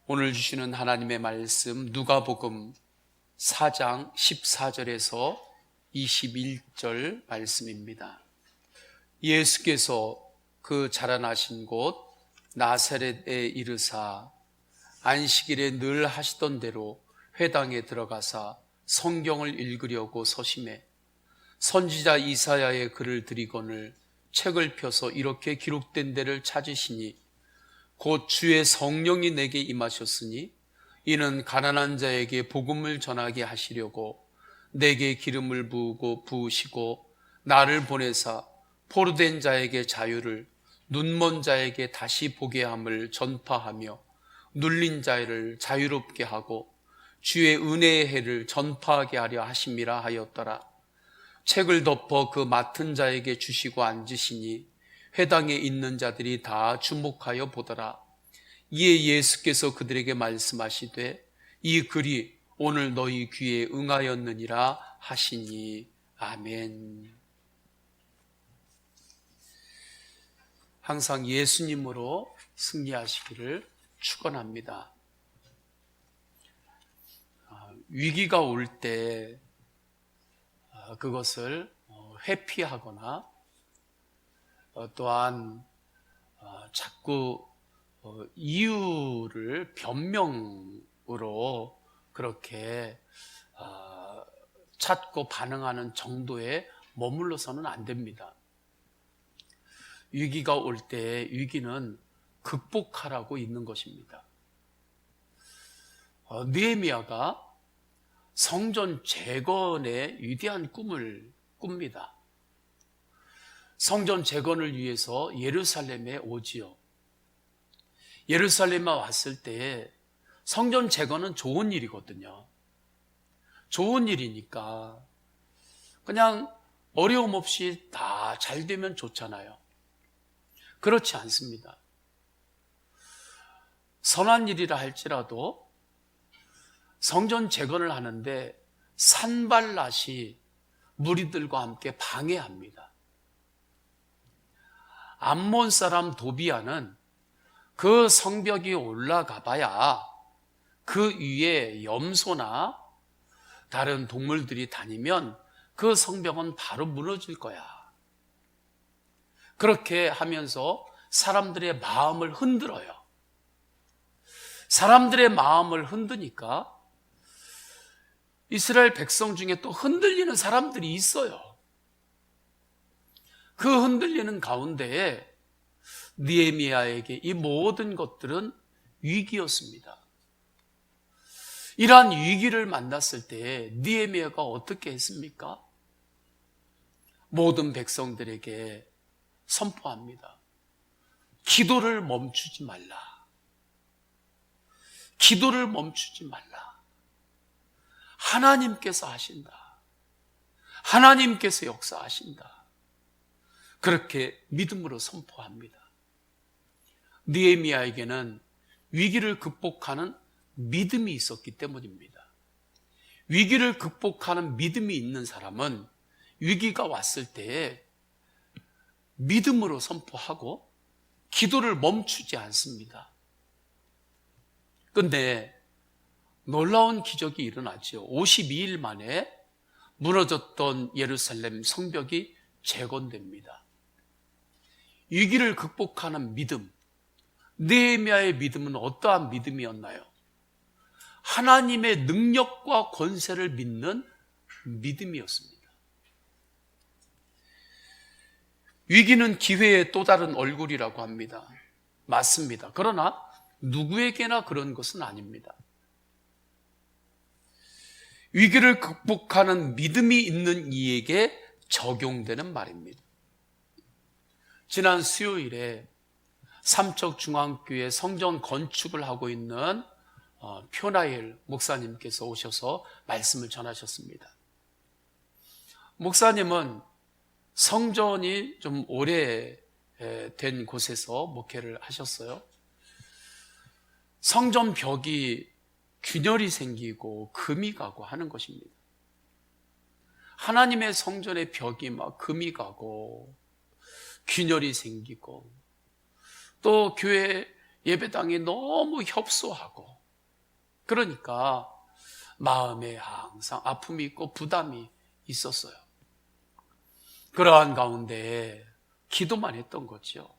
오늘 주시는 하나님의 말씀 누가복음 4장 14절에서 21절 말씀입니다. 예수께서 그 자라나신 곳 나사렛에 이르사 안식일에 늘 하시던 대로 회당에 들어가사 성경을 읽으려고 서심해 선지자 이사야의 글을 들이거늘 책을 펴서 이렇게 기록된 데를 찾으시니 곧 주의 성령이 내게 임하셨으니 이는 가난한 자에게 복음을 전하게 하시려고 내게 기름을 부으시고 나를 보내사 포로된 자에게 자유를 눈먼 자에게 다시 보게 함을 전파하며 눌린 자를 자유롭게 하고 주의 은혜의 해를 전파하게 하려 하심이라 하였더라. 책을 덮어 그 맡은 자에게 주시고 앉으시니 회당에 있는 자들이 다 주목하여 보더라. 이에 예수께서 그들에게 말씀하시되 이 글이 오늘 너희 귀에 응하였느니라 하시니. 아멘. 항상 예수님으로 승리하시기를 축원합니다. 위기가 올 때 그것을 회피하거나 또한 자꾸 이유를 변명으로 그렇게 찾고 반응하는 정도에 머물러서는 안 됩니다. 위기가 올 때 위기는 극복하라고 있는 것입니다. 느헤미야가 성전 재건의 위대한 꿈을 꿉니다. 성전 재건을 위해서 예루살렘에 오지요. 예루살렘에 왔을 때 성전 재건은 좋은 일이거든요. 좋은 일이니까 그냥 어려움 없이 다 잘 되면 좋잖아요. 그렇지 않습니다. 선한 일이라 할지라도 성전 재건을 하는데 산발랏이 무리들과 함께 방해합니다. 암몬 사람 도비아는 그 성벽이 올라가 봐야 그 위에 염소나 다른 동물들이 다니면 그 성벽은 바로 무너질 거야. 그렇게 하면서 사람들의 마음을 흔들어요. 사람들의 마음을 흔드니까 이스라엘 백성 중에 또 흔들리는 사람들이 있어요. 그 흔들리는 가운데에 느헤미야에게 이 모든 것들은 위기였습니다. 이러한 위기를 만났을 때 느헤미야가 어떻게 했습니까? 모든 백성들에게 선포합니다. 기도를 멈추지 말라. 기도를 멈추지 말라. 하나님께서 하신다. 하나님께서 역사하신다. 그렇게 믿음으로 선포합니다. 느헤미야에게는 위기를 극복하는 믿음이 있었기 때문입니다. 위기를 극복하는 믿음이 있는 사람은 위기가 왔을 때에 믿음으로 선포하고 기도를 멈추지 않습니다. 그런데 놀라운 기적이 일어나죠. 52일 만에 무너졌던 예루살렘 성벽이 재건됩니다. 위기를 극복하는 믿음, 느헤미야의 믿음은 어떠한 믿음이었나요? 하나님의 능력과 권세를 믿는 믿음이었습니다. 위기는 기회의 또 다른 얼굴이라고 합니다. 맞습니다. 그러나 누구에게나 그런 것은 아닙니다. 위기를 극복하는 믿음이 있는 이에게 적용되는 말입니다. 지난 수요일에 삼척중앙교회 성전 건축을 하고 있는 표나일 목사님께서 오셔서 말씀을 전하셨습니다. 목사님은 성전이 좀 오래된 곳에서 목회를 하셨어요. 성전 벽이 균열이 생기고 금이 가고 하는 것입니다. 하나님의 성전의 벽이 막 금이 가고 균열이 생기고 또 교회 예배당이 너무 협소하고 그러니까 마음에 항상 아픔이 있고 부담이 있었어요. 그러한 가운데 기도만 했던 거죠.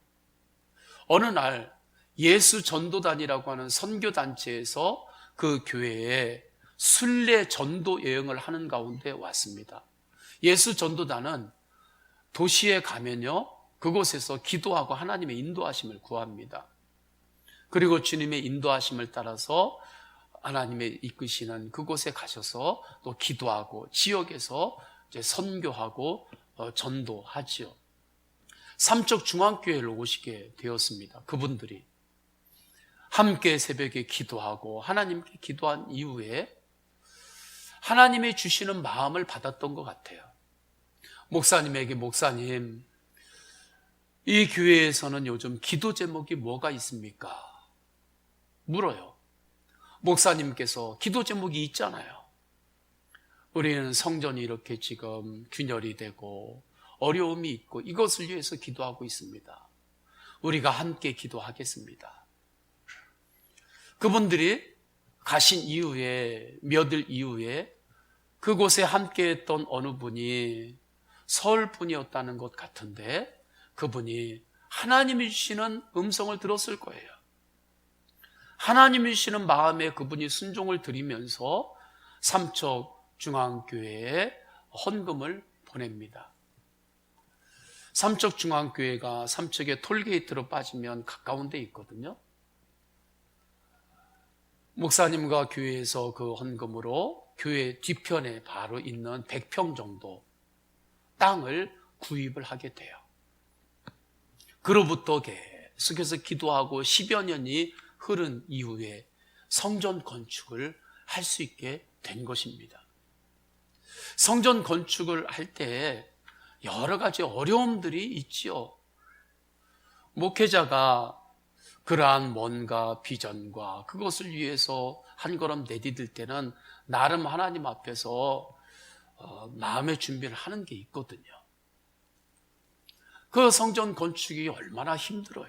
어느 날 예수 전도단이라고 하는 선교단체에서 그 교회에 순례 전도 여행을 하는 가운데 왔습니다. 예수 전도단은 도시에 가면요, 그곳에서 기도하고 하나님의 인도하심을 구합니다. 그리고 주님의 인도하심을 따라서 하나님의 이끄시는 그곳에 가셔서 또 기도하고 지역에서 이제 선교하고 전도하지요. 삼척 중앙교회를 오시게 되었습니다. 그분들이 함께 새벽에 기도하고 하나님께 기도한 이후에 하나님이 주시는 마음을 받았던 것 같아요. 목사님에게, 목사님, 이 교회에서는 요즘 기도 제목이 뭐가 있습니까? 물어요. 목사님께서 기도 제목이 있잖아요. 우리는 성전이 이렇게 지금 균열이 되고 어려움이 있고 이것을 위해서 기도하고 있습니다. 우리가 함께 기도하겠습니다. 그분들이 가신 이후에, 몇 일 이후에 그곳에 함께 했던 어느 분이 서울 분이었다는 것 같은데 그분이 하나님이 주시는 음성을 들었을 거예요. 하나님이 주시는 마음에 그분이 순종을 드리면서 삼척 중앙교회에 헌금을 보냅니다. 삼척 중앙교회가 삼척의 톨게이트로 빠지면 가까운 데 있거든요. 목사님과 교회에서 그 헌금으로 교회 뒤편에 바로 있는 100평 정도 땅을 구입을 하게 돼요. 그로부터 계속해서 기도하고 10여 년이 흐른 이후에 성전 건축을 할 수 있게 된 것입니다. 성전 건축을 할 때 여러 가지 어려움들이 있지요. 목회자가 그러한 뭔가 비전과 그것을 위해서 한 걸음 내디딜 때는 나름 하나님 앞에서 마음의 준비를 하는 게 있거든요. 그 성전 건축이 얼마나 힘들어요.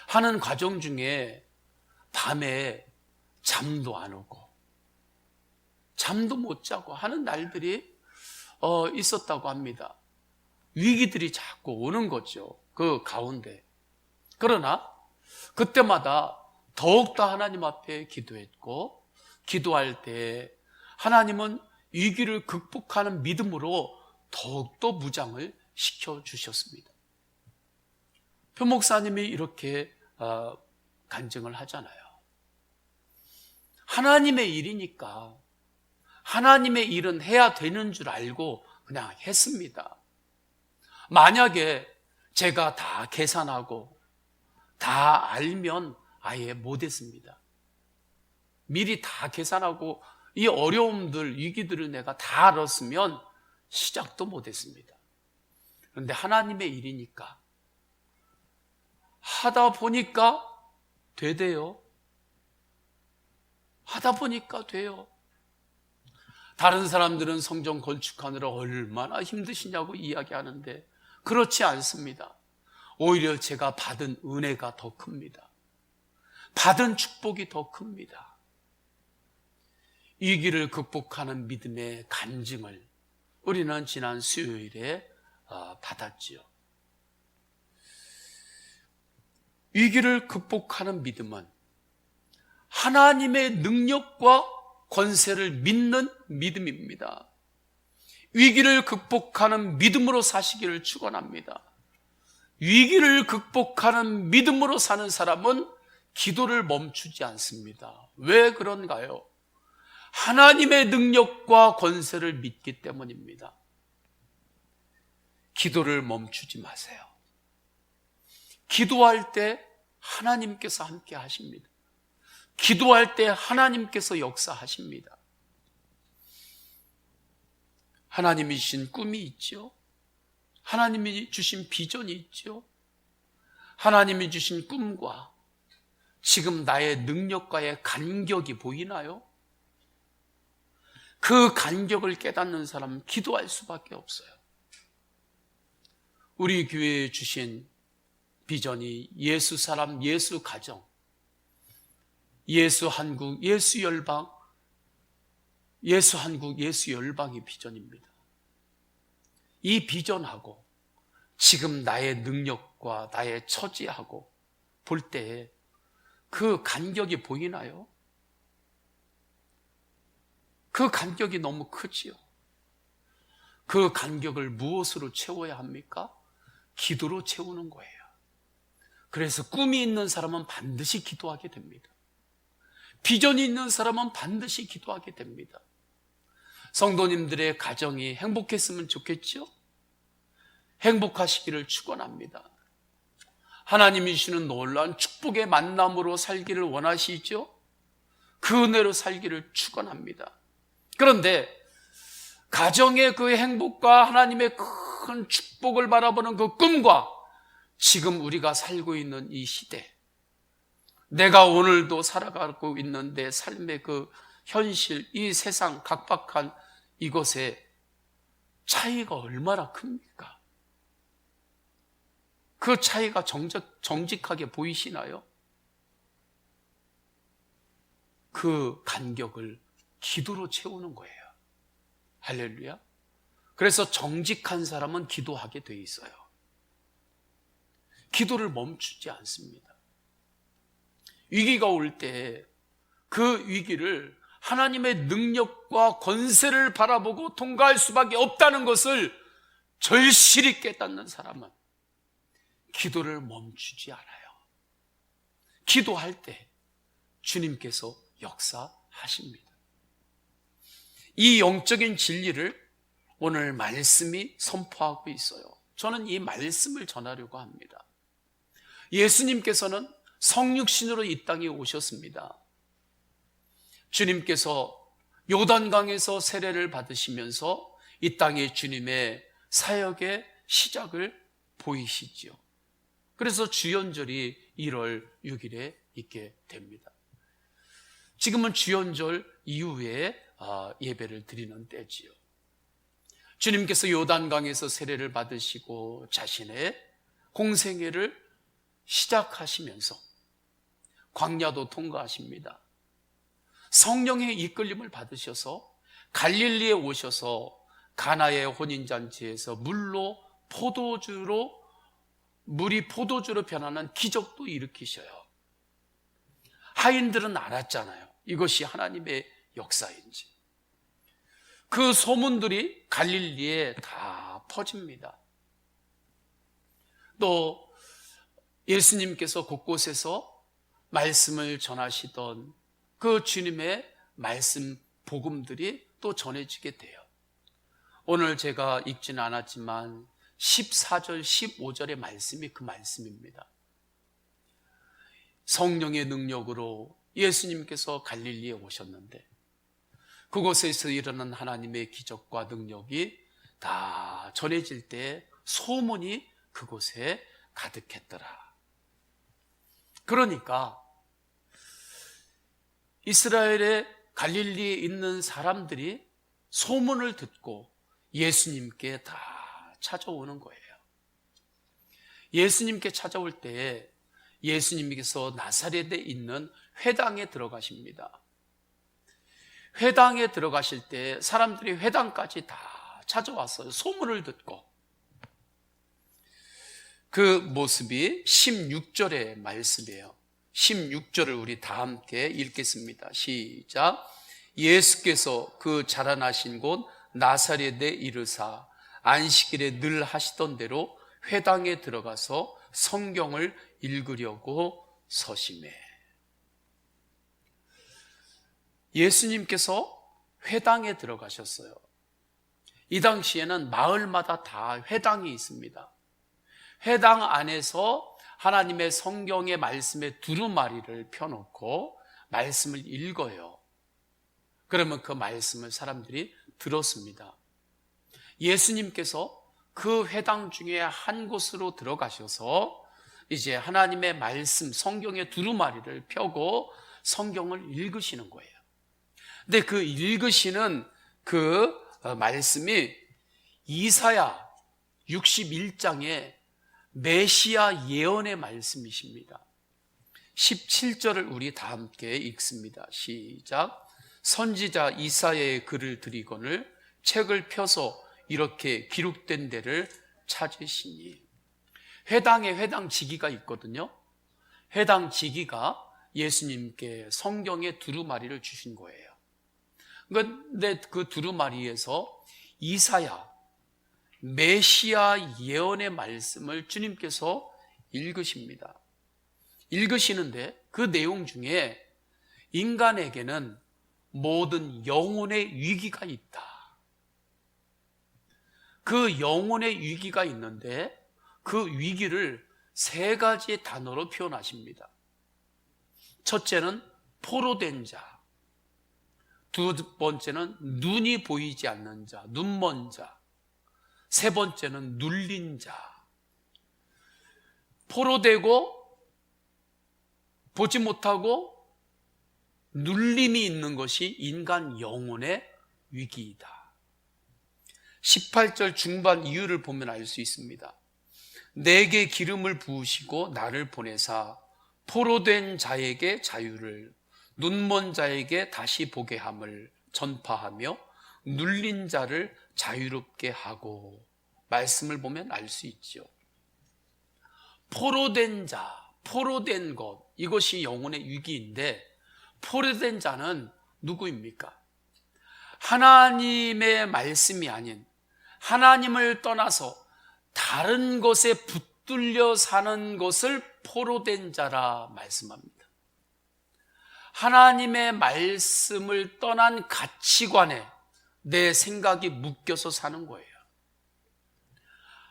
하는 과정 중에 밤에 잠도 안 오고 잠도 못 자고 하는 날들이 있었다고 합니다. 위기들이 자꾸 오는 거죠. 그 가운데. 그러나 그때마다 더욱더 하나님 앞에 기도했고 기도할 때 하나님은 위기를 극복하는 믿음으로 더욱더 무장을 시켜주셨습니다. 표 목사님이 이렇게 간증을 하잖아요. 하나님의 일이니까 하나님의 일은 해야 되는 줄 알고 그냥 했습니다. 만약에 제가 다 계산하고 다 알면 아예 못했습니다. 미리 다 계산하고 이 어려움들, 위기들을 내가 다 알았으면 시작도 못했습니다. 그런데 하나님의 일이니까 하다 보니까 되대요. 하다 보니까 돼요. 다른 사람들은 성전 건축하느라 얼마나 힘드시냐고 이야기하는데 그렇지 않습니다. 오히려 제가 받은 은혜가 더 큽니다. 받은 축복이 더 큽니다. 위기를 극복하는 믿음의 간증을 우리는 지난 수요일에 받았지요. 위기를 극복하는 믿음은 하나님의 능력과 권세를 믿는 믿음입니다. 위기를 극복하는 믿음으로 사시기를 축원합니다. 위기를 극복하는 믿음으로 사는 사람은 기도를 멈추지 않습니다. 왜 그런가요? 하나님의 능력과 권세를 믿기 때문입니다. 기도를 멈추지 마세요. 기도할 때 하나님께서 함께 하십니다. 기도할 때 하나님께서 역사하십니다. 하나님이 주신 꿈이 있죠. 하나님이 주신 비전이 있죠. 하나님이 주신 꿈과 지금 나의 능력과의 간격이 보이나요? 그 간격을 깨닫는 사람은 기도할 수밖에 없어요. 우리 교회에 주신 비전이 예수 사람, 예수 가정, 예수 한국, 예수 열방, 예수 한국, 예수 열방이 비전입니다. 이 비전하고 지금 나의 능력과 나의 처지하고 볼 때에 그 간격이 보이나요? 그 간격이 너무 크지요. 그 간격을 무엇으로 채워야 합니까? 기도로 채우는 거예요. 그래서 꿈이 있는 사람은 반드시 기도하게 됩니다. 비전이 있는 사람은 반드시 기도하게 됩니다. 성도님들의 가정이 행복했으면 좋겠죠? 행복하시기를 축원합니다. 하나님이 주시는 놀라운 축복의 만남으로 살기를 원하시죠? 그 은혜로 살기를 축원합니다. 그런데 가정의 그 행복과 하나님의 큰 축복을 바라보는 그 꿈과 지금 우리가 살고 있는 이 시대, 내가 오늘도 살아가고 있는 내 삶의 그 현실, 이 세상 각박한 이것에 차이가 얼마나 큽니까? 그 차이가 정직하게 보이시나요? 그 간격을 기도로 채우는 거예요. 할렐루야. 그래서 정직한 사람은 기도하게 돼 있어요. 기도를 멈추지 않습니다. 위기가 올 때 그 위기를 하나님의 능력과 권세를 바라보고 통과할 수밖에 없다는 것을 절실히 깨닫는 사람은 기도를 멈추지 않아요. 기도할 때 주님께서 역사하십니다. 이 영적인 진리를 오늘 말씀이 선포하고 있어요. 저는 이 말씀을 전하려고 합니다. 예수님께서는 성육신으로 이 땅에 오셨습니다. 주님께서 요단강에서 세례를 받으시면서 이 땅에 주님의 사역의 시작을 보이시지요. 그래서 주연절이 1월 6일에 있게 됩니다. 지금은 주연절 이후에 예배를 드리는 때지요. 주님께서 요단강에서 세례를 받으시고 자신의 공생애를 시작하시면서 광야도 통과하십니다. 성령의 이끌림을 받으셔서 갈릴리에 오셔서 가나의 혼인잔치에서 물이 포도주로 변하는 기적도 일으키셔요. 하인들은 알았잖아요. 이것이 하나님의 역사인지. 그 소문들이 갈릴리에 다 퍼집니다. 또 예수님께서 곳곳에서 말씀을 전하시던 그 주님의 말씀 복음들이 또 전해지게 돼요. 오늘 제가 읽지는 않았지만 14절, 15절의 말씀이 그 말씀입니다. 성령의 능력으로 예수님께서 갈릴리에 오셨는데 그곳에서 일어난 하나님의 기적과 능력이 다 전해질 때 소문이 그곳에 가득했더라. 그러니까 이스라엘의 갈릴리에 있는 사람들이 소문을 듣고 예수님께 다 찾아오는 거예요. 예수님께 찾아올 때 예수님께서 나사렛에 있는 회당에 들어가십니다. 회당에 들어가실 때 사람들이 회당까지 다 찾아왔어요. 소문을 듣고. 그 모습이 16절의 말씀이에요. 16절을 우리 다 함께 읽겠습니다. 시작. 예수께서 그 자라나신 곳 나사렛에 이르사 안식일에 늘 하시던 대로 회당에 들어가서 성경을 읽으려고 서심해. 예수님께서 회당에 들어가셨어요. 이 당시에는 마을마다 다 회당이 있습니다. 회당 안에서 하나님의 성경의 말씀의 두루마리를 펴놓고 말씀을 읽어요. 그러면 그 말씀을 사람들이 들었습니다. 예수님께서 그 회당 중에 한 곳으로 들어가셔서 이제 하나님의 말씀, 성경의 두루마리를 펴고 성경을 읽으시는 거예요. 근데 그 읽으시는 그 말씀이 이사야 61장의 메시아 예언의 말씀이십니다. 17절을 우리 다 함께 읽습니다. 시작. 선지자 이사야의 글을 드리거늘 책을 펴서 이렇게 기록된 데를 찾으시니. 회당에 회당지기가 있거든요. 회당지기가 예수님께 성경의 두루마리를 주신 거예요. 그런데 그 두루마리에서 이사야, 메시아 예언의 말씀을 주님께서 읽으십니다. 읽으시는데 그 내용 중에 인간에게는 모든 영혼의 위기가 있다. 그 영혼의 위기가 있는데 그 위기를 세 가지 단어로 표현하십니다. 첫째는 포로된 자, 두 번째는 눈이 보이지 않는 자, 눈먼 자, 세 번째는 눌린 자. 포로되고 보지 못하고 눌림이 있는 것이 인간 영혼의 위기이다. 18절 중반 이유를 보면 알 수 있습니다. 내게 기름을 부으시고 나를 보내사 포로된 자에게 자유를, 눈먼 자에게 다시 보게 함을 전파하며 눌린 자를 자유롭게 하고. 말씀을 보면 알 수 있죠. 포로된 자, 포로된 것, 이것이 영혼의 위기인데, 포로된 자는 누구입니까? 하나님의 말씀이 아닌, 하나님을 떠나서 다른 것에 붙들려 사는 것을 포로된 자라 말씀합니다. 하나님의 말씀을 떠난 가치관에 내 생각이 묶여서 사는 거예요.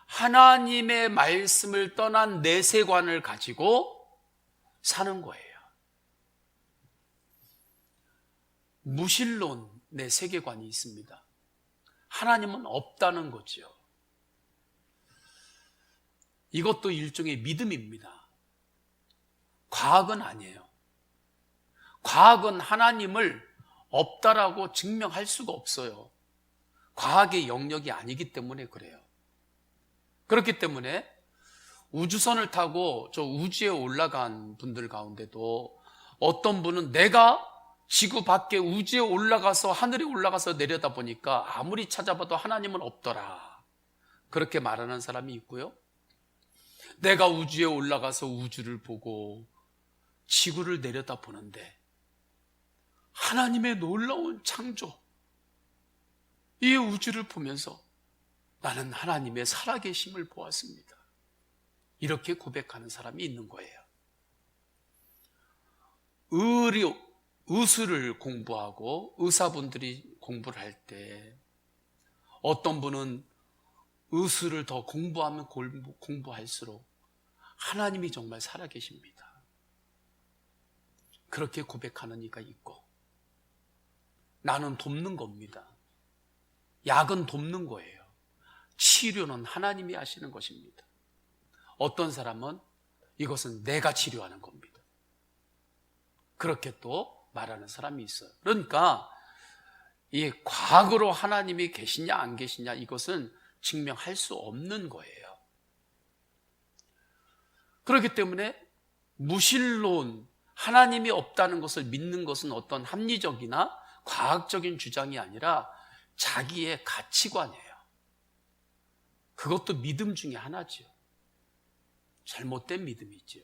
하나님의 말씀을 떠난 내세관을 가지고 사는 거예요. 무신론의 세계관이 있습니다. 하나님은 없다는 거죠. 이것도 일종의 믿음입니다. 과학은 아니에요. 과학은 하나님을 없다라고 증명할 수가 없어요. 과학의 영역이 아니기 때문에 그래요. 그렇기 때문에 우주선을 타고 저 우주에 올라간 분들 가운데도 어떤 분은 내가 지구 밖에 우주에 올라가서 하늘에 올라가서 내려다보니까 아무리 찾아봐도 하나님은 없더라, 그렇게 말하는 사람이 있고요. 내가 우주에 올라가서 우주를 보고 지구를 내려다보는데 하나님의 놀라운 창조, 이 우주를 보면서 나는 하나님의 살아계심을 보았습니다, 이렇게 고백하는 사람이 있는 거예요. 의술을 공부하고 의사분들이 공부를 할 때 어떤 분은 의술을 더 공부하면 공부할수록 하나님이 정말 살아계십니다, 그렇게 고백하는 이가 있고, 나는 돕는 겁니다. 약은 돕는 거예요. 치료는 하나님이 하시는 것입니다. 어떤 사람은 이것은 내가 치료하는 겁니다, 그렇게 또 말하는 사람이 있어요. 그러니까 이 과학으로 하나님이 계시냐 안 계시냐, 이것은 증명할 수 없는 거예요. 그렇기 때문에 무신론, 하나님이 없다는 것을 믿는 것은 어떤 합리적이나 과학적인 주장이 아니라 자기의 가치관이에요. 그것도 믿음 중에 하나죠. 잘못된 믿음이죠.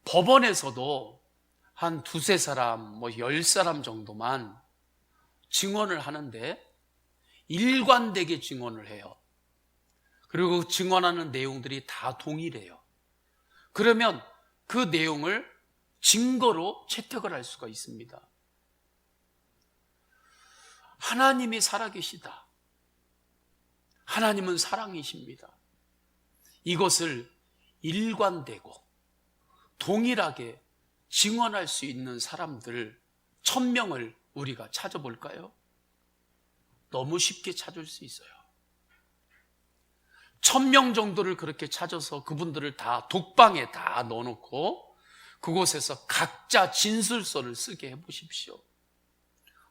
법원에서도 한 두세 사람, 10사람 정도만 증언을 하는데 일관되게 증언을 해요. 그리고 증언하는 내용들이 다 동일해요. 그러면 그 내용을 증거로 채택을 할 수가 있습니다. 하나님이 살아계시다, 하나님은 사랑이십니다, 이것을 일관되고 동일하게 증언할 수 있는 사람들 1000명을 우리가 찾아볼까요? 너무 쉽게 찾을 수 있어요. 1000명 정도를 그렇게 찾아서 그분들을 다 독방에 다 넣어놓고 그곳에서 각자 진술서를 쓰게 해보십시오.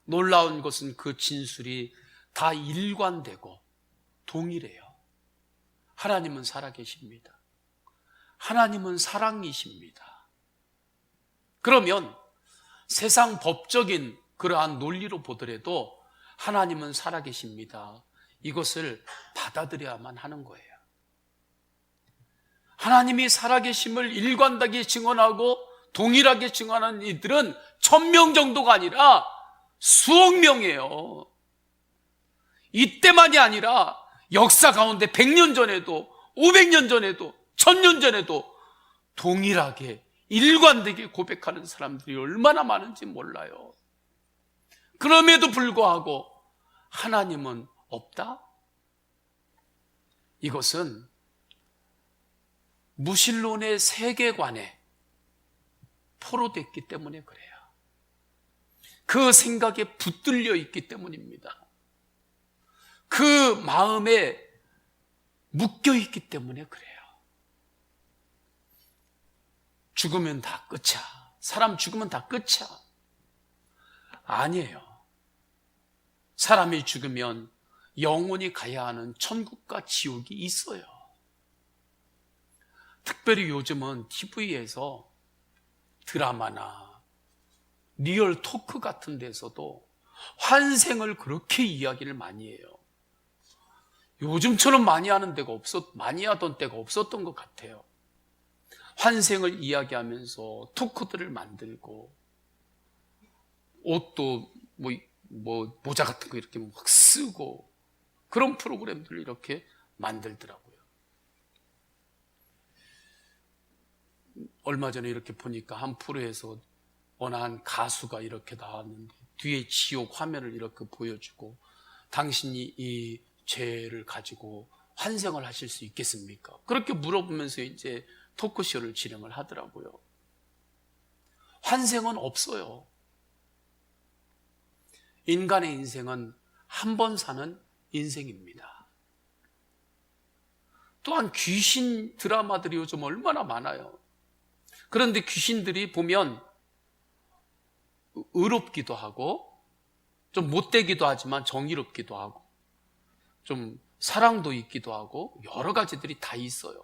놀라운 것은 그 진술이 다 일관되고 동일해요. 하나님은 살아계십니다. 하나님은 사랑이십니다. 그러면 세상 법적인 그러한 논리로 보더라도 하나님은 살아계십니다. 이것을 받아들여야만 하는 거예요. 하나님이 살아계심을 일관되게 증언하고 동일하게 증언하는 이들은 1000명 정도가 아니라 수억 명이에요. 이때만이 아니라 역사 가운데 100년 전에도 500년 전에도 1000년 전에도 동일하게 일관되게 고백하는 사람들이 얼마나 많은지 몰라요. 그럼에도 불구하고 하나님은 없다? 이것은 무신론의 세계관에 포로됐기 때문에 그래요. 그 생각에 붙들려 있기 때문입니다. 그 마음에 묶여 있기 때문에 그래요. 죽으면 다 끝이야. 사람 죽으면 다 끝이야. 아니에요. 사람이 죽으면 영원히 가야 하는 천국과 지옥이 있어요. 특별히 요즘은 TV에서 드라마나 리얼 토크 같은 데서도 환생을 그렇게 이야기를 많이 해요. 요즘처럼 많이 하던 때가 없었던 것 같아요. 환생을 이야기하면서 토크들을 만들고 옷도 모자 같은 거 이렇게 막 쓰고 그런 프로그램들을 이렇게 만들더라고요. 얼마 전에 이렇게 보니까 한 프로에서 어느 한 가수가 이렇게 나왔는데 뒤에 지옥 화면을 이렇게 보여주고 당신이 이 죄를 가지고 환생을 하실 수 있겠습니까? 그렇게 물어보면서 이제 토크쇼를 진행을 하더라고요. 환생은 없어요. 인간의 인생은 한 번 사는 인생입니다. 또한 귀신 드라마들이 요즘 얼마나 많아요. 그런데 귀신들이 보면 의롭기도 하고 좀 못되기도 하지만 정의롭기도 하고 좀 사랑도 있기도 하고 여러 가지들이 다 있어요.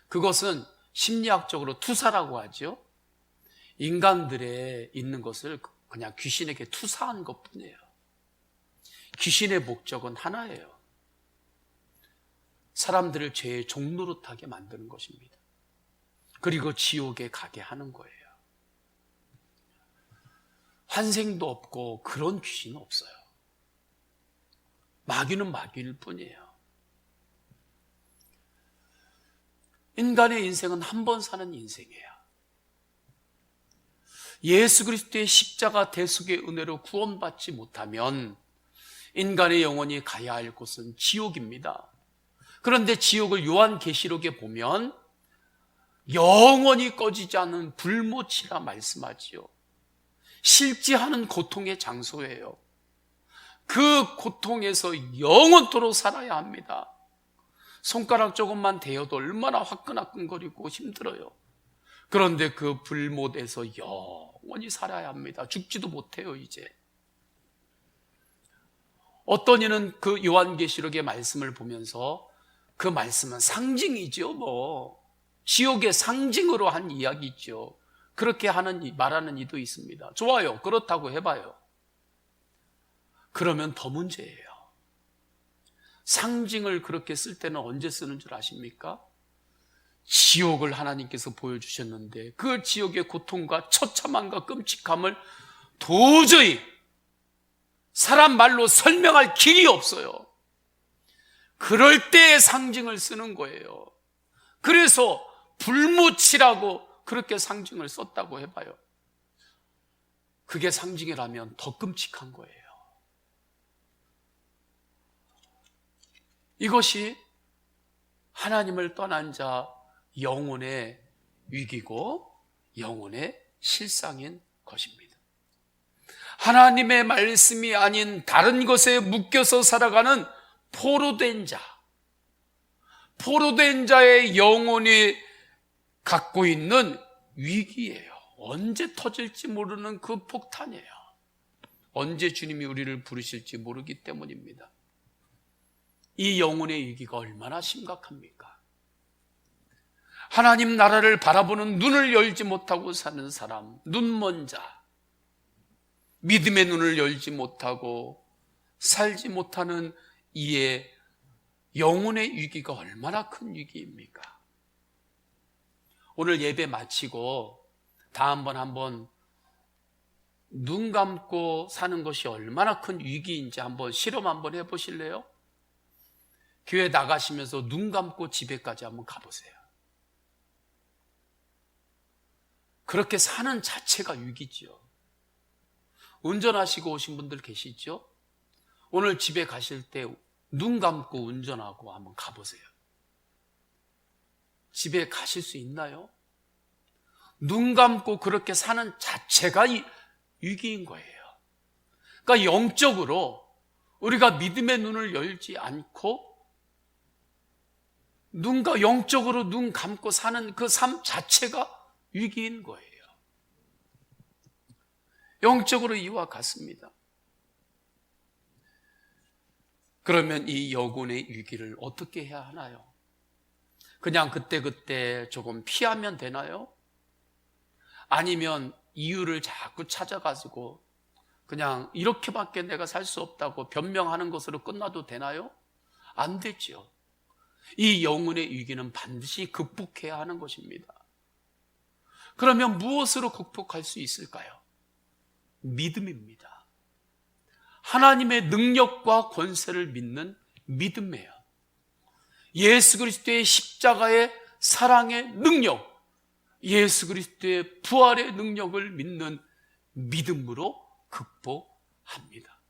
그것은 심리학적으로 투사라고 하죠. 인간들의 있는 것을 그냥 귀신에게 투사한 것뿐이에요. 귀신의 목적은 하나예요. 사람들을 죄의 종노릇하게 만드는 것입니다. 그리고 지옥에 가게 하는 거예요. 환생도 없고 그런 귀신은 없어요. 마귀는 마귀일 뿐이에요. 인간의 인생은 한 번 사는 인생이에요. 예수 그리스도의 십자가 대속의 은혜로 구원받지 못하면 인간의 영혼이 가야 할 곳은 지옥입니다. 그런데 지옥을 요한계시록에 보면 영원히 꺼지지 않는 불못이라 말씀하지요. 실지하는 고통의 장소예요. 그 고통에서 영원토록 살아야 합니다. 손가락 조금만 대어도 얼마나 화끈화끈거리고 힘들어요. 그런데 그 불못에서 영원히 살아야 합니다. 죽지도 못해요, 이제. 어떤 이는 그 요한계시록의 말씀을 보면서 그 말씀은 상징이죠, 지옥의 상징으로 한 이야기죠. 그렇게 말하는 이도 있습니다. 좋아요. 그렇다고 해봐요. 그러면 더 문제예요. 상징을 그렇게 쓸 때는 언제 쓰는 줄 아십니까? 지옥을 하나님께서 보여주셨는데 그 지옥의 고통과 처참함과 끔찍함을 도저히 사람 말로 설명할 길이 없어요. 그럴 때의 상징을 쓰는 거예요. 그래서 불못이라고 그렇게 상징을 썼다고 해봐요. 그게 상징이라면 더 끔찍한 거예요. 이것이 하나님을 떠난 자 영혼의 위기고 영혼의 실상인 것입니다. 하나님의 말씀이 아닌 다른 것에 묶여서 살아가는 포로된 자의 영혼이 갖고 있는 위기예요. 언제 터질지 모르는 그 폭탄이에요. 언제 주님이 우리를 부르실지 모르기 때문입니다. 이 영혼의 위기가 얼마나 심각합니까? 하나님 나라를 바라보는 눈을 열지 못하고 사는 사람, 눈먼 자, 믿음의 눈을 열지 못하고 살지 못하는 이의 영혼의 위기가 얼마나 큰 위기입니까? 오늘 예배 마치고 다음번 한번 눈 감고 사는 것이 얼마나 큰 위기인지 한번 실험 한번 해보실래요? 교회 나가시면서 눈 감고 집에까지 한번 가보세요. 그렇게 사는 자체가 위기지요. 운전하시고 오신 분들 계시죠? 오늘 집에 가실 때 눈 감고 운전하고 한번 가보세요. 집에 가실 수 있나요? 눈 감고 그렇게 사는 자체가 위기인 거예요. 그러니까 영적으로 우리가 믿음의 눈을 열지 않고 영적으로 눈 감고 사는 그 삶 자체가 위기인 거예요. 영적으로 이와 같습니다. 그러면 이 영혼의 위기를 어떻게 해야 하나요? 그냥 그때그때 조금 피하면 되나요? 아니면 이유를 자꾸 찾아가지고 그냥 이렇게밖에 내가 살 수 없다고 변명하는 것으로 끝나도 되나요? 안 되죠. 이 영혼의 위기는 반드시 극복해야 하는 것입니다. 그러면 무엇으로 극복할 수 있을까요? 믿음입니다. 하나님의 능력과 권세를 믿는 믿음이에요. 예수 그리스도의 십자가의 사랑의 능력, 예수 그리스도의 부활의 능력을 믿는 믿음으로 극복합니다.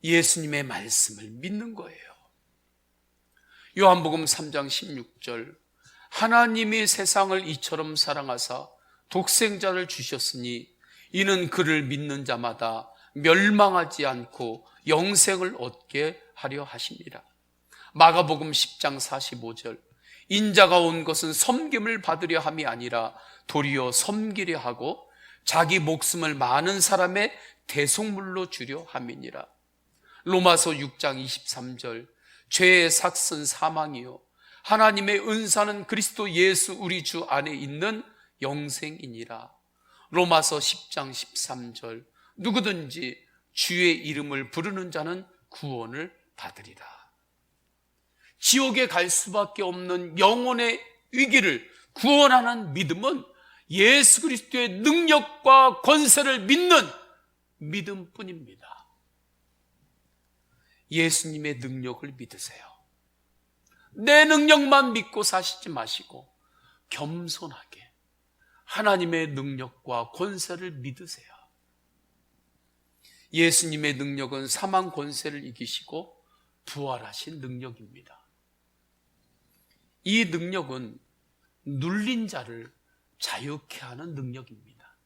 예수님의 말씀을 믿는 거예요. 요한복음 3장 16절, 하나님이 세상을 이처럼 사랑하사 독생자를 주셨으니 이는 그를 믿는 자마다 멸망하지 않고 영생을 얻게 하려 하십니다. 마가복음 10장 45절, 인자가 온 것은 섬김을 받으려 함이 아니라 도리어 섬기려 하고 자기 목숨을 많은 사람의 대속물로 주려 함이니라. 로마서 6장 23절, 죄의 삭은 사망이요 하나님의 은사는 그리스도 예수 우리 주 안에 있는 영생이니라. 로마서 10장 13절, 누구든지 주의 이름을 부르는 자는 구원을 받으리라. 지옥에 갈 수밖에 없는 영혼의 위기를 구원하는 믿음은 예수 그리스도의 능력과 권세를 믿는 믿음뿐입니다. 예수님의 능력을 믿으세요. 내 능력만 믿고 사시지 마시고 겸손하게 하나님의 능력과 권세를 믿으세요. 예수님의 능력은 사망 권세를 이기시고 부활하신 능력입니다. 이 능력은 눌린 자를 자유케 하는 능력입니다.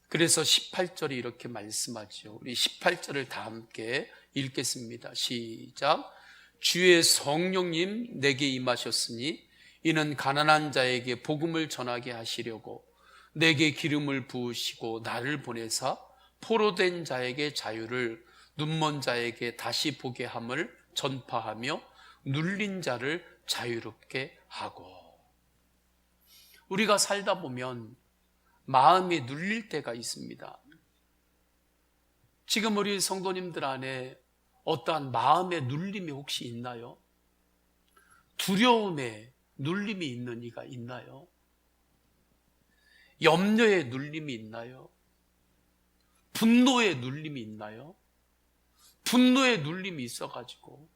그래서 18절이 이렇게 말씀하죠. 우리 18절을 다 함께 읽겠습니다. 시작. 주의 성령님 내게 임하셨으니 이는 가난한 자에게 복음을 전하게 하시려고 내게 기름을 부으시고 나를 보내사 포로된 자에게 자유를, 눈먼 자에게 다시 보게 함을 전파하며 눌린 자를 자유롭게 하고. 우리가 살다 보면 마음이 눌릴 때가 있습니다. 지금 우리 성도님들 안에 어떠한 마음의 눌림이 혹시 있나요? 두려움의 눌림이 있는 이가 있나요? 염려의 눌림이 있나요? 분노의 눌림이 있나요? 분노의 눌림이 있어가지고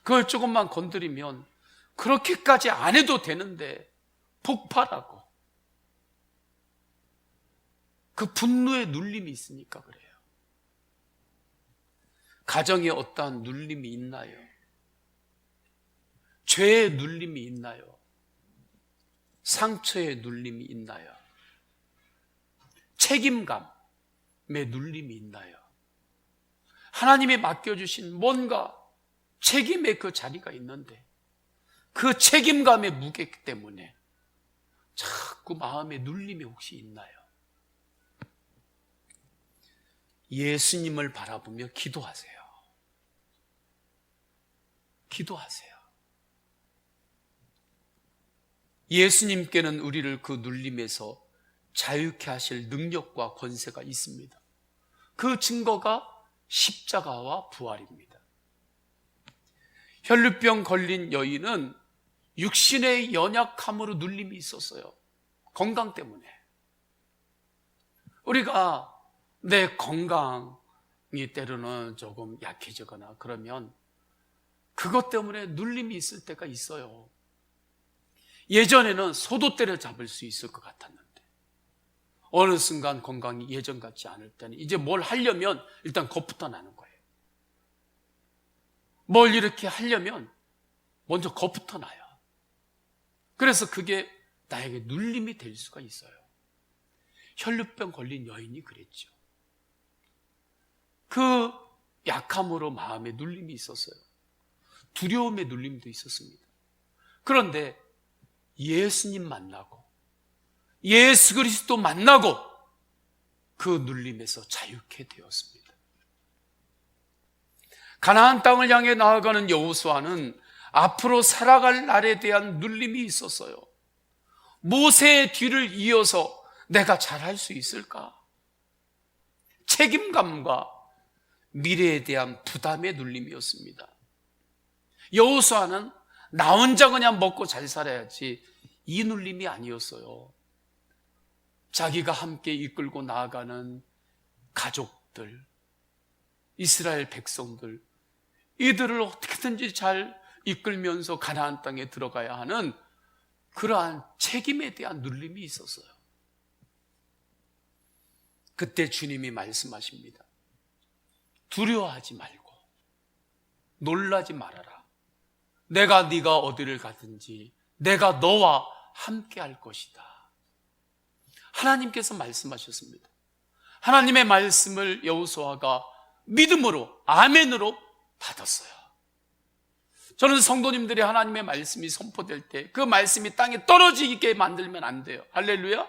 그걸 조금만 건드리면 그렇게까지 안 해도 되는데 폭발하고, 그 분노의 눌림이 있으니까 그래요. 가정에 어떠한 눌림이 있나요? 죄의 눌림이 있나요? 상처의 눌림이 있나요? 책임감의 눌림이 있나요? 하나님이 맡겨주신 뭔가 책임의 그 자리가 있는데 그 책임감의 무게 때문에 자꾸 마음의 눌림이 혹시 있나요? 예수님을 바라보며 기도하세요. 기도하세요. 예수님께는 우리를 그 눌림에서 자유케 하실 능력과 권세가 있습니다. 그 증거가 십자가와 부활입니다. 혈루병 걸린 여인은 육신의 연약함으로 눌림이 있었어요. 건강 때문에. 우리가 내 건강이 때로는 조금 약해지거나 그러면 그것 때문에 눌림이 있을 때가 있어요. 예전에는 소도 때려잡을 수 있을 것 같았는데 어느 순간 건강이 예전 같지 않을 때는 이제 뭘 하려면 일단 겁부터 나는 거예요. 뭘 이렇게 하려면 먼저 겁부터 나요. 그래서 그게 나에게 눌림이 될 수가 있어요. 혈루병 걸린 여인이 그랬죠. 그 약함으로 마음에 눌림이 있었어요. 두려움의 눌림도 있었습니다. 그런데 예수님 만나고 예수 그리스도 만나고 그 눌림에서 자유케 되었습니다. 가나안 땅을 향해 나아가는 여호수아는 앞으로 살아갈 날에 대한 눌림이 있었어요. 모세의 뒤를 이어서 내가 잘할 수 있을까? 책임감과 미래에 대한 부담의 눌림이었습니다. 여호수아는 나 혼자 그냥 먹고 잘 살아야지 이 눌림이 아니었어요. 자기가 함께 이끌고 나아가는 가족들, 이스라엘 백성들, 이들을 어떻게든지 잘 이끌면서 가나안 땅에 들어가야 하는 그러한 책임에 대한 눌림이 있었어요. 그때 주님이 말씀하십니다. 두려워하지 말고 놀라지 말아라. 내가 네가 어디를 가든지 내가 너와 함께 할 것이다. 하나님께서 말씀하셨습니다. 하나님의 말씀을 여호수아가 믿음으로, 아멘으로 받았어요. 저는 성도님들이 하나님의 말씀이 선포될 때 그 말씀이 땅에 떨어지게 만들면 안 돼요. 할렐루야.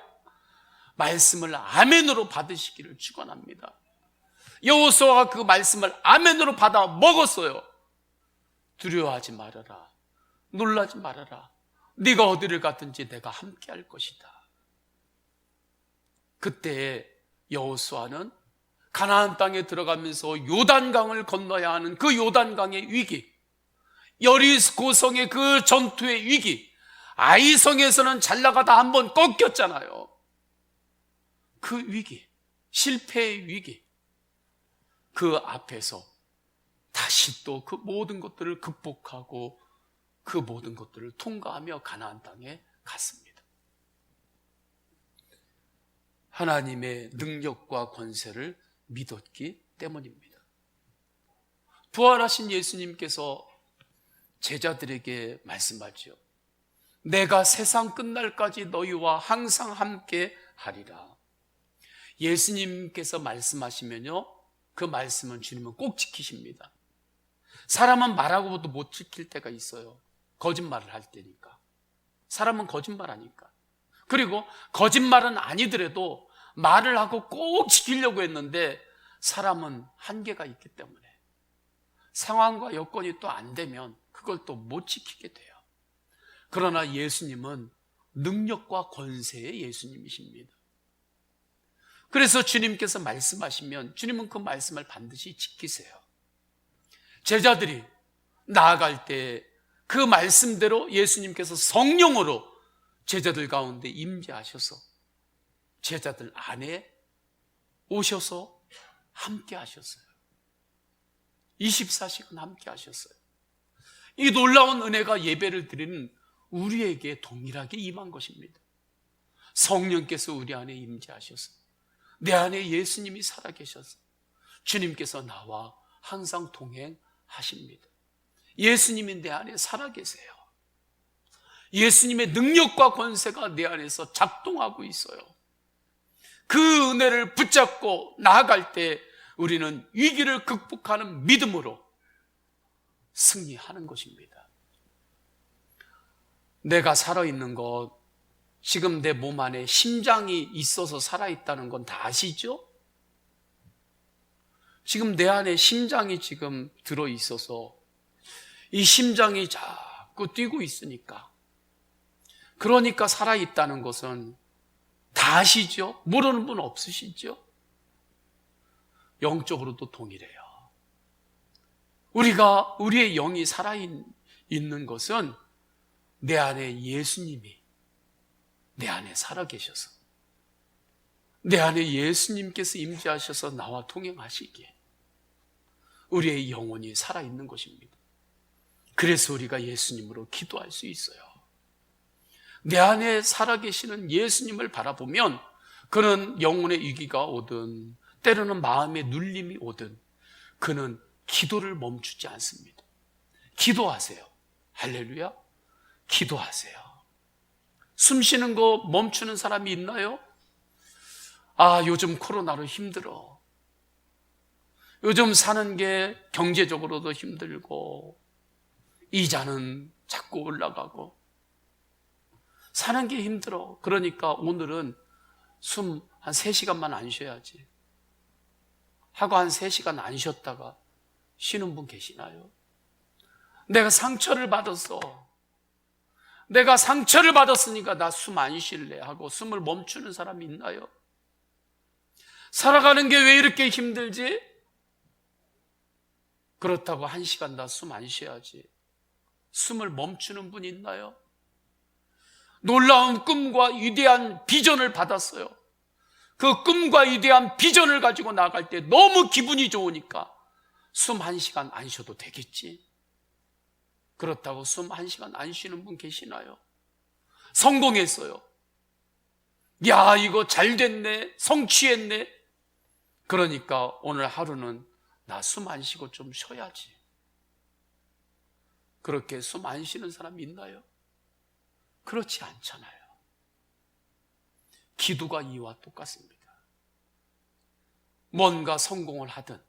말씀을 아멘으로 받으시기를 축원합니다. 여호수아가 그 말씀을 아멘으로 받아 먹었어요. 두려워하지 말아라. 놀라지 말아라. 네가 어디를 가든지 내가 함께 할 것이다. 그때 여호수아는 가나안 땅에 들어가면서 요단강을 건너야 하는 그 요단강의 위기, 여리고성의 그 전투의 위기, 아이성에서는 잘 나가다 한번 꺾였잖아요. 그 위기, 실패의 위기, 그 앞에서 다시 또 그 모든 것들을 극복하고 그 모든 것들을 통과하며 가나안 땅에 갔습니다. 하나님의 능력과 권세를 믿었기 때문입니다. 부활하신 예수님께서 제자들에게 말씀하지요. 내가 세상 끝날까지 너희와 항상 함께 하리라. 예수님께서 말씀하시면요, 그 말씀은 주님은 꼭 지키십니다. 사람은 말하고도 못 지킬 때가 있어요. 거짓말을 할 때니까. 사람은 거짓말하니까. 그리고 거짓말은 아니더라도 말을 하고 꼭 지키려고 했는데 사람은 한계가 있기 때문에 상황과 여건이 또 안 되면 그걸 또 못 지키게 돼요. 그러나 예수님은 능력과 권세의 예수님이십니다. 그래서 주님께서 말씀하시면 주님은 그 말씀을 반드시 지키세요. 제자들이 나아갈 때 그 말씀대로 예수님께서 성령으로 제자들 가운데 임재하셔서 제자들 안에 오셔서 함께 하셨어요. 24시간 함께 하셨어요. 이 놀라운 은혜가 예배를 드리는 우리에게 동일하게 임한 것입니다. 성령께서 우리 안에 임재하셔서 내 안에 예수님이 살아계셔서 주님께서 나와 항상 동행하십니다. 예수님이 내 안에 살아계세요. 예수님의 능력과 권세가 내 안에서 작동하고 있어요. 그 은혜를 붙잡고 나아갈 때 우리는 위기를 극복하는 믿음으로 승리하는 것입니다. 내가 살아있는 것, 지금 내 몸 안에 심장이 있어서 살아있다는 건 다 아시죠? 지금 내 안에 심장이 지금 들어있어서 이 심장이 자꾸 뛰고 있으니까 그러니까 살아있다는 것은 다 아시죠? 모르는 분 없으시죠? 영적으로도 동일해요. 우리의 영이 살아있는 것은 내 안에 예수님이 내 안에 살아계셔서, 내 안에 예수님께서 임재하셔서 나와 동행하시기에 우리의 영혼이 살아있는 것입니다. 그래서 우리가 예수님으로 기도할 수 있어요. 내 안에 살아계시는 예수님을 바라보면 그는 영혼의 위기가 오든 때로는 마음의 눌림이 오든 그는 기도를 멈추지 않습니다. 기도하세요. 할렐루야. 기도하세요. 숨 쉬는 거 멈추는 사람이 있나요? 요즘 코로나로 힘들어. 요즘 사는 게 경제적으로도 힘들고 이자는 자꾸 올라가고 사는 게 힘들어. 그러니까 오늘은 숨 한 3시간만 안 쉬어야지 하고 한 3시간 안 쉬었다가 쉬는 분 계시나요? 내가 상처를 받았어. 내가 상처를 받았으니까 나 숨 안 쉴래 하고 숨을 멈추는 사람이 있나요? 살아가는 게 왜 이렇게 힘들지? 그렇다고 1시간 나 숨 안 쉬어야지. 숨을 멈추는 분 있나요? 놀라운 꿈과 위대한 비전을 받았어요. 그 꿈과 위대한 비전을 가지고 나갈 때 너무 기분이 좋으니까 숨 1시간 안 쉬어도 되겠지. 그렇다고 숨 1시간 안 쉬는 분 계시나요? 성공했어요. 야, 이거 잘 됐네. 성취했네. 그러니까 오늘 하루는 나 숨 안 쉬고 좀 쉬어야지. 그렇게 숨 안 쉬는 사람이 있나요? 그렇지 않잖아요. 기도가 이와 똑같습니다. 뭔가 성공을 하든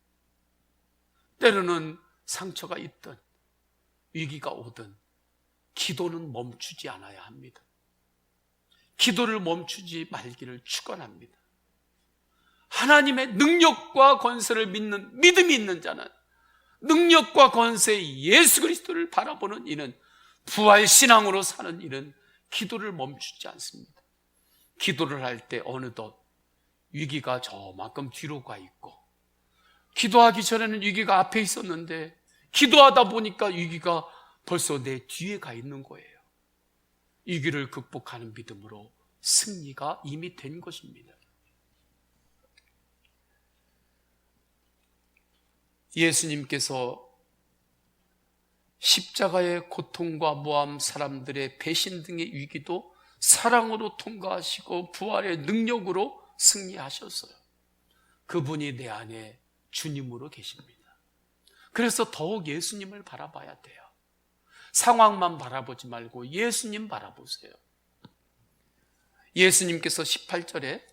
때로는 상처가 있든 위기가 오든 기도는 멈추지 않아야 합니다. 기도를 멈추지 말기를 축원합니다. 하나님의 능력과 권세를 믿는 믿음이 있는 자는 능력과 권세의 예수 그리스도를 바라보는 이는 부활 신앙으로 사는 이는 기도를 멈추지 않습니다. 기도를 할 때 어느덧 위기가 저만큼 뒤로 가 있고 기도하기 전에는 위기가 앞에 있었는데 기도하다 보니까 위기가 벌써 내 뒤에 가 있는 거예요. 위기를 극복하는 믿음으로 승리가 이미 된 것입니다. 예수님께서 십자가의 고통과 모함, 사람들의 배신 등의 위기도 사랑으로 통과하시고 부활의 능력으로 승리하셨어요. 그분이 내 안에 주님으로 계십니다. 그래서 더욱 예수님을 바라봐야 돼요. 상황만 바라보지 말고 예수님 바라보세요. 예수님께서 18절에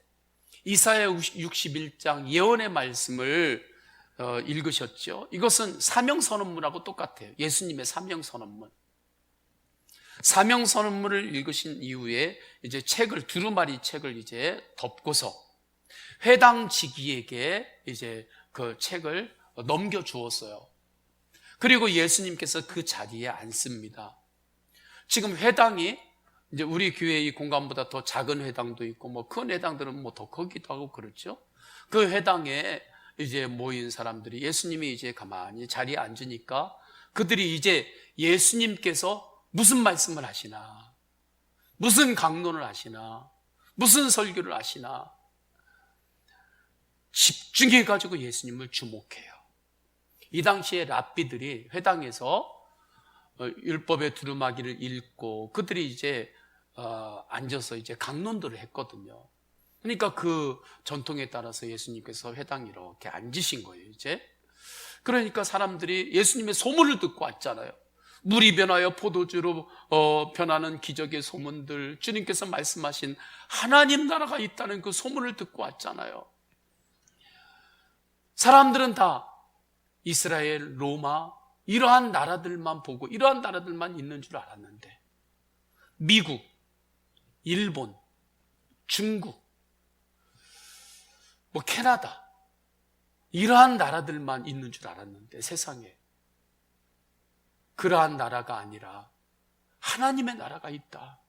이사야 61장 예언의 말씀을 읽으셨죠. 이것은 사명선언문하고 똑같아요. 예수님의 사명선언문. 사명선언문을 읽으신 이후에 이제 두루마리 책을 이제 덮고서 회당 지기에게 이제 그 책을 넘겨 주었어요. 그리고 예수님께서 그 자리에 앉습니다. 지금 회당이 이제 우리 교회 이 공간보다 더 작은 회당도 있고 뭐 큰 회당들은 뭐 더 크기도 하고 그렇죠. 그 회당에 이제 모인 사람들이 예수님이 이제 가만히 자리에 앉으니까 그들이 이제 예수님께서 무슨 말씀을 하시나, 무슨 강론을 하시나, 무슨 설교를 하시나 집중해가지고 예수님을 주목해요. 이 당시에 랍비들이 회당에서 율법의 두루마기를 읽고 그들이 이제 앉아서 이제 강론들을 했거든요. 그러니까 그 전통에 따라서 예수님께서 회당에 이렇게 앉으신 거예요, 이제. 그러니까 사람들이 예수님의 소문을 듣고 왔잖아요. 물이 변하여 포도주로 변하는 기적의 소문들, 주님께서 말씀하신 하나님 나라가 있다는 그 소문을 듣고 왔잖아요. 사람들은 다 이스라엘, 로마 이러한 나라들만 보고 이러한 나라들만 있는 줄 알았는데 미국, 일본, 중국, 뭐 캐나다 이러한 나라들만 있는 줄 알았는데 세상에 그러한 나라가 아니라 하나님의 나라가 있다.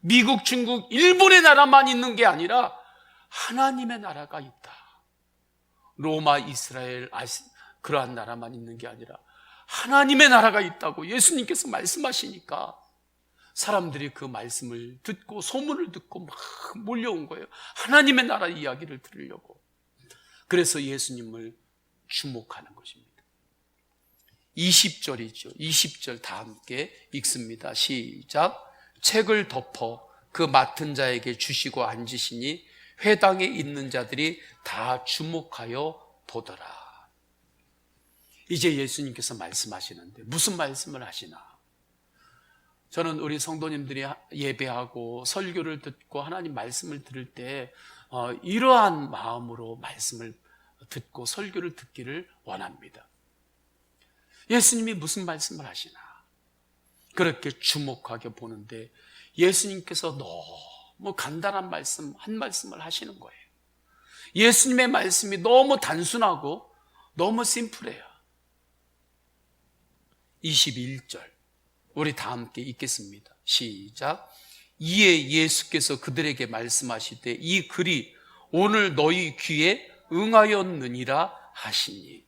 미국, 중국, 일본의 나라만 있는 게 아니라 하나님의 나라가 있다. 로마, 이스라엘, 그러한 나라만 있는 게 아니라 하나님의 나라가 있다고 예수님께서 말씀하시니까 사람들이 그 말씀을 듣고 소문을 듣고 막 몰려온 거예요. 하나님의 나라 이야기를 들으려고. 그래서 예수님을 주목하는 것입니다. 20절이죠. 20절 다 함께 읽습니다. 시작. 책을 덮어 그 맡은 자에게 주시고 앉으시니 회당에 있는 자들이 다 주목하여 보더라. 이제 예수님께서 말씀하시는데 무슨 말씀을 하시나? 저는 우리 성도님들이 예배하고 설교를 듣고 하나님 말씀을 들을 때 이러한 마음으로 말씀을 듣고 설교를 듣기를 원합니다. 예수님이 무슨 말씀을 하시나? 그렇게 주목하게 보는데 예수님께서 너무 간단한 말씀, 한 말씀을 하시는 거예요. 예수님의 말씀이 너무 단순하고 너무 심플해요. 21절 우리 다 함께 읽겠습니다. 시작. 이에 예수께서 그들에게 말씀하시되 이 글이 오늘 너희 귀에 응하였느니라 하시니.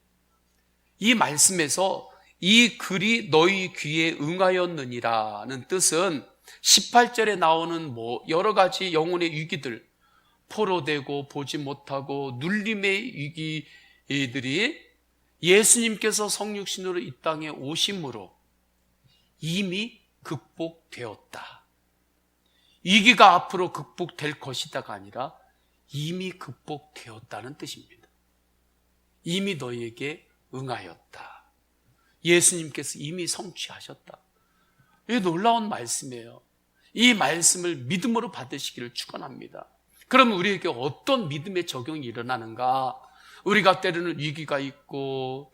이 말씀에서 이 글이 너희 귀에 응하였느니라는 뜻은 18절에 나오는 여러 가지 영혼의 위기들, 포로되고 보지 못하고 눌림의 위기들이 예수님께서 성육신으로 이 땅에 오심으로 이미 극복되었다. 위기가 앞으로 극복될 것이다가 아니라 이미 극복되었다는 뜻입니다. 이미 너희에게 응하였다. 예수님께서 이미 성취하셨다. 이 놀라운 말씀이에요. 이 말씀을 믿음으로 받으시기를 축원합니다. 그럼 우리에게 어떤 믿음의 적용이 일어나는가? 우리가 때로는 위기가 있고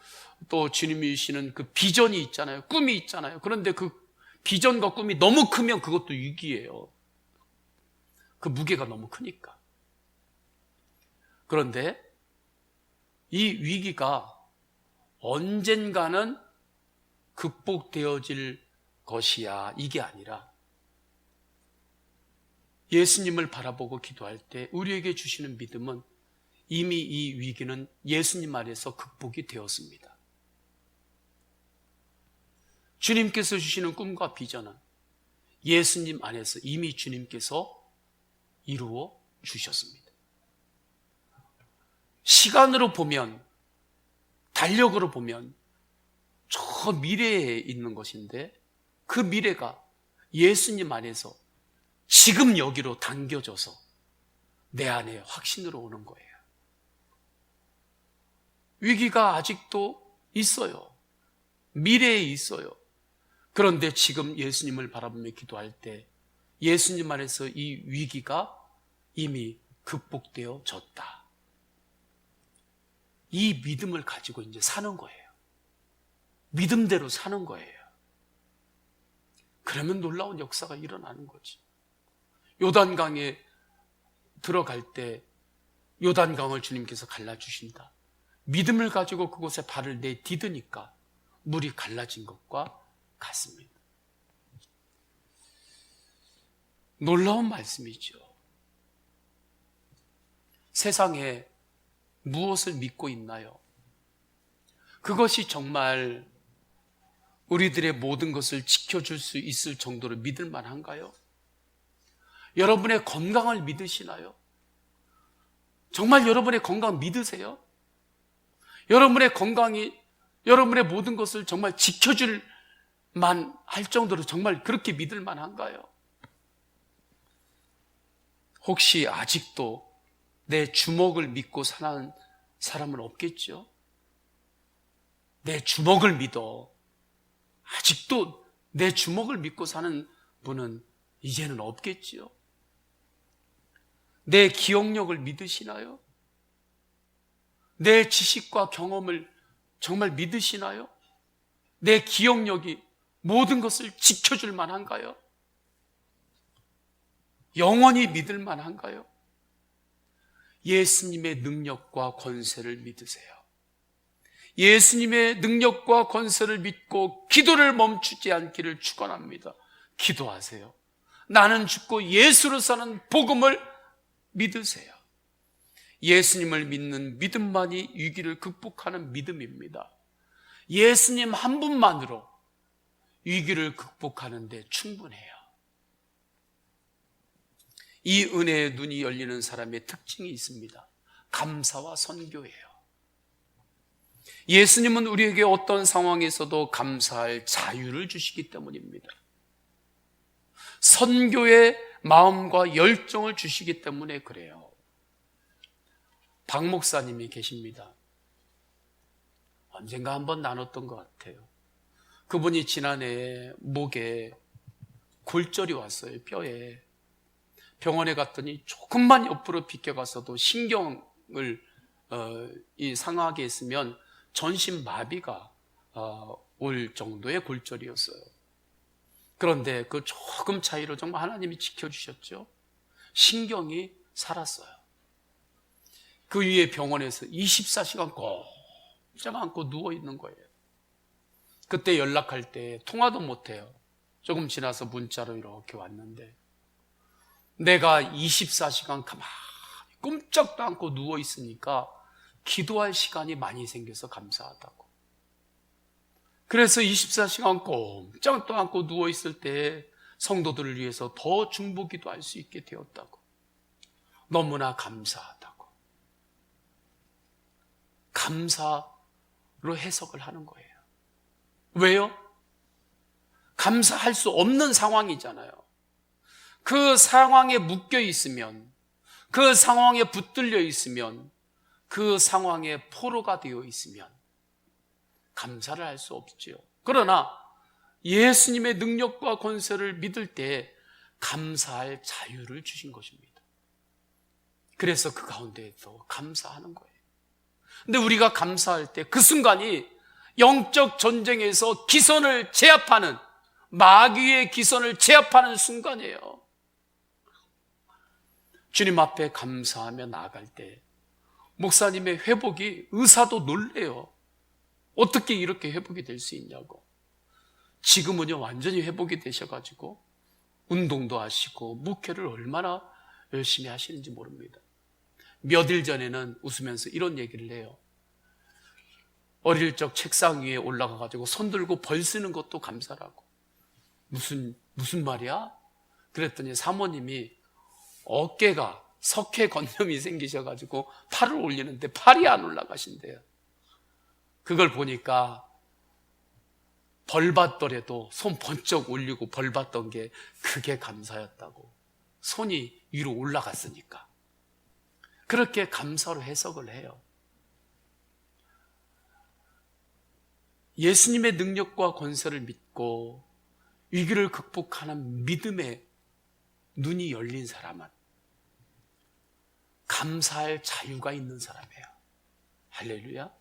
또 주님이 주시는 그 비전이 있잖아요. 꿈이 있잖아요. 그런데 그 비전과 꿈이 너무 크면 그것도 위기예요. 그 무게가 너무 크니까. 그런데 이 위기가 언젠가는 극복되어질 것이야, 이게 아니라 예수님을 바라보고 기도할 때 우리에게 주시는 믿음은 이미 이 위기는 예수님 안에서 극복이 되었습니다. 주님께서 주시는 꿈과 비전은 예수님 안에서 이미 주님께서 이루어 주셨습니다. 시간으로 보면, 달력으로 보면 저 미래에 있는 것인데 그 미래가 예수님 안에서 지금 여기로 당겨져서 내 안에 확신으로 오는 거예요. 위기가 아직도 있어요. 미래에 있어요. 그런데 지금 예수님을 바라보며 기도할 때 예수님 안에서 이 위기가 이미 극복되어졌다. 이 믿음을 가지고 이제 사는 거예요. 믿음대로 사는 거예요. 그러면 놀라운 역사가 일어나는 거지. 요단강에 들어갈 때 요단강을 주님께서 갈라주신다. 믿음을 가지고 그곳에 발을 내디드니까 물이 갈라진 것과 같습니다. 놀라운 말씀이죠. 세상에 무엇을 믿고 있나요? 그것이 정말 우리들의 모든 것을 지켜줄 수 있을 정도로 믿을 만한가요? 여러분의 건강을 믿으시나요? 정말 여러분의 건강 믿으세요? 여러분의 건강이 여러분의 모든 것을 정말 지켜줄 만할 정도로 정말 그렇게 믿을 만한가요? 혹시 아직도 내 주먹을 믿고 사는 사람은 없겠죠? 내 주먹을 믿어. 아직도 내 주먹을 믿고 사는 분은 이제는 없겠지요? 내 기억력을 믿으시나요? 내 지식과 경험을 정말 믿으시나요? 내 기억력이 모든 것을 지켜줄 만한가요? 영원히 믿을 만한가요? 예수님의 능력과 권세를 믿으세요. 예수님의 능력과 권세를 믿고 기도를 멈추지 않기를 축원합니다. 기도하세요. 나는 죽고 예수로 사는 복음을 믿으세요. 예수님을 믿는 믿음만이 위기를 극복하는 믿음입니다. 예수님 한 분만으로 위기를 극복하는 데 충분해요. 이 은혜의 눈이 열리는 사람의 특징이 있습니다. 감사와 선교예요. 예수님은 우리에게 어떤 상황에서도 감사할 자유를 주시기 때문입니다. 선교의 마음과 열정을 주시기 때문에 그래요. 박 목사님이 계십니다. 언젠가 한번 나눴던 것 같아요. 그분이 지난해 목에 골절이 왔어요. 뼈에. 병원에 갔더니 조금만 옆으로 비껴가서도 신경을 상하게 했으면 전신 마비가 올 정도의 골절이었어요. 그런데 그 조금 차이로 정말 하나님이 지켜주셨죠. 신경이 살았어요. 그 위에 병원에서 24시간 꼼짝 않고 누워있는 거예요. 그때 연락할 때 통화도 못해요. 조금 지나서 문자로 이렇게 왔는데, 내가 24시간 가만히 꼼짝도 않고 누워있으니까 기도할 시간이 많이 생겨서 감사하다고. 그래서 24시간 꼼짝도 않고 누워있을 때 성도들을 위해서 더 중보기도 할 수 있게 되었다고. 너무나 감사하다고. 감사로 해석을 하는 거예요. 왜요? 감사할 수 없는 상황이잖아요. 그 상황에 묶여 있으면, 그 상황에 붙들려 있으면, 그 상황에 포로가 되어 있으면 감사를 할 수 없지요. 그러나 예수님의 능력과 권세를 믿을 때 감사할 자유를 주신 것입니다. 그래서 그 가운데에서 감사하는 거예요. 근데 우리가 감사할 때 그 순간이 영적 전쟁에서 기선을 제압하는, 마귀의 기선을 제압하는 순간이에요. 주님 앞에 감사하며 나아갈 때 목사님의 회복이 의사도 놀래요. 어떻게 이렇게 회복이 될 수 있냐고. 지금은요 완전히 회복이 되셔가지고 운동도 하시고 목회를 얼마나 열심히 하시는지 모릅니다. 몇 일 전에는 웃으면서 이런 얘기를 해요. 어릴 적 책상 위에 올라가가지고 손 들고 벌 쓰는 것도 감사라고. 무슨 말이야? 그랬더니 사모님이 어깨가 석회건염이 생기셔가지고 팔을 올리는데 팔이 안 올라가신대요. 그걸 보니까 벌 받더라도 손 번쩍 올리고 벌 받던 게 그게 감사였다고. 손이 위로 올라갔으니까. 그렇게 감사로 해석을 해요. 예수님의 능력과 권세를 믿고 위기를 극복하는 믿음의 눈이 열린 사람은 감사할 자유가 있는 사람이에요. 할렐루야.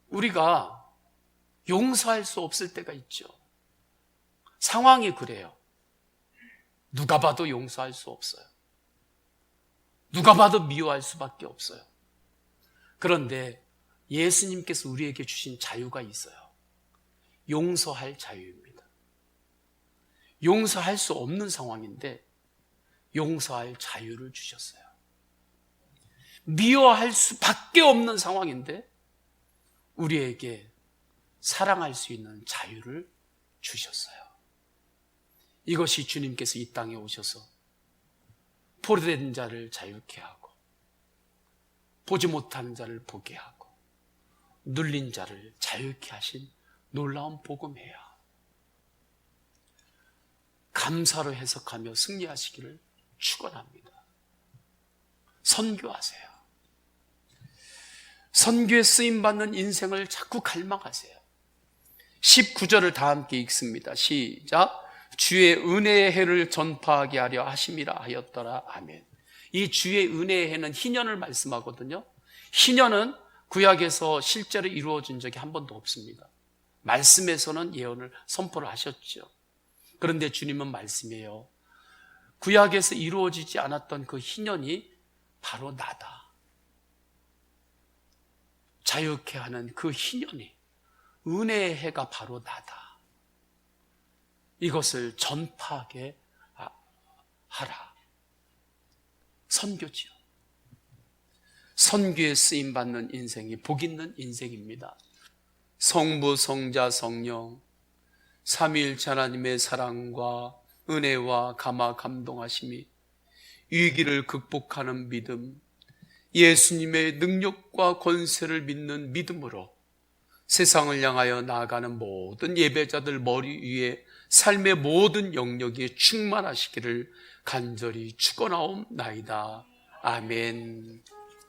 우리가 용서할 수 없을 때가 있죠. 상황이 그래요. 누가 봐도 용서할 수 없어요. 누가 봐도 미워할 수밖에 없어요. 그런데 예수님께서 우리에게 주신 자유가 있어요. 용서할 자유입니다. 용서할 수 없는 상황인데 용서할 자유를 주셨어요. 미워할 수밖에 없는 상황인데 우리에게 사랑할 수 있는 자유를 주셨어요. 이것이 주님께서 이 땅에 오셔서 포로된 자를 자유케 하고 보지 못하는 자를 보게 하고 눌린 자를 자유케 하신 놀라운 복음이에요. 감사로 해석하며 승리하시기를 축원합니다. 선교하세요. 선교에 쓰임받는 인생을 자꾸 갈망하세요. 19절을 다 함께 읽습니다. 시작. 주의 은혜의 해를 전파하게 하려 하심이라 하였더라. 아멘. 이 주의 은혜의 해는 희년을 말씀하거든요. 희년은 구약에서 실제로 이루어진 적이 한 번도 없습니다. 말씀에서는 예언을 선포를 하셨죠. 그런데 주님은 말씀이에요. 구약에서 이루어지지 않았던 그 희년이 바로 나다. 자유케 하는 그 희년이, 은혜의 해가 바로 나다. 이것을 전파하게 하라. 선교지요. 선교에 쓰임받는 인생이 복 있는 인생입니다. 성부, 성자, 성령 삼위일체 하나님의 사랑과 은혜와 감화 감동하심이 위기를 극복하는 믿음, 예수님의 능력과 권세를 믿는 믿음으로 세상을 향하여 나아가는 모든 예배자들 머리 위에 삶의 모든 영역이 충만하시기를 간절히 축원하옵나이다. 아멘.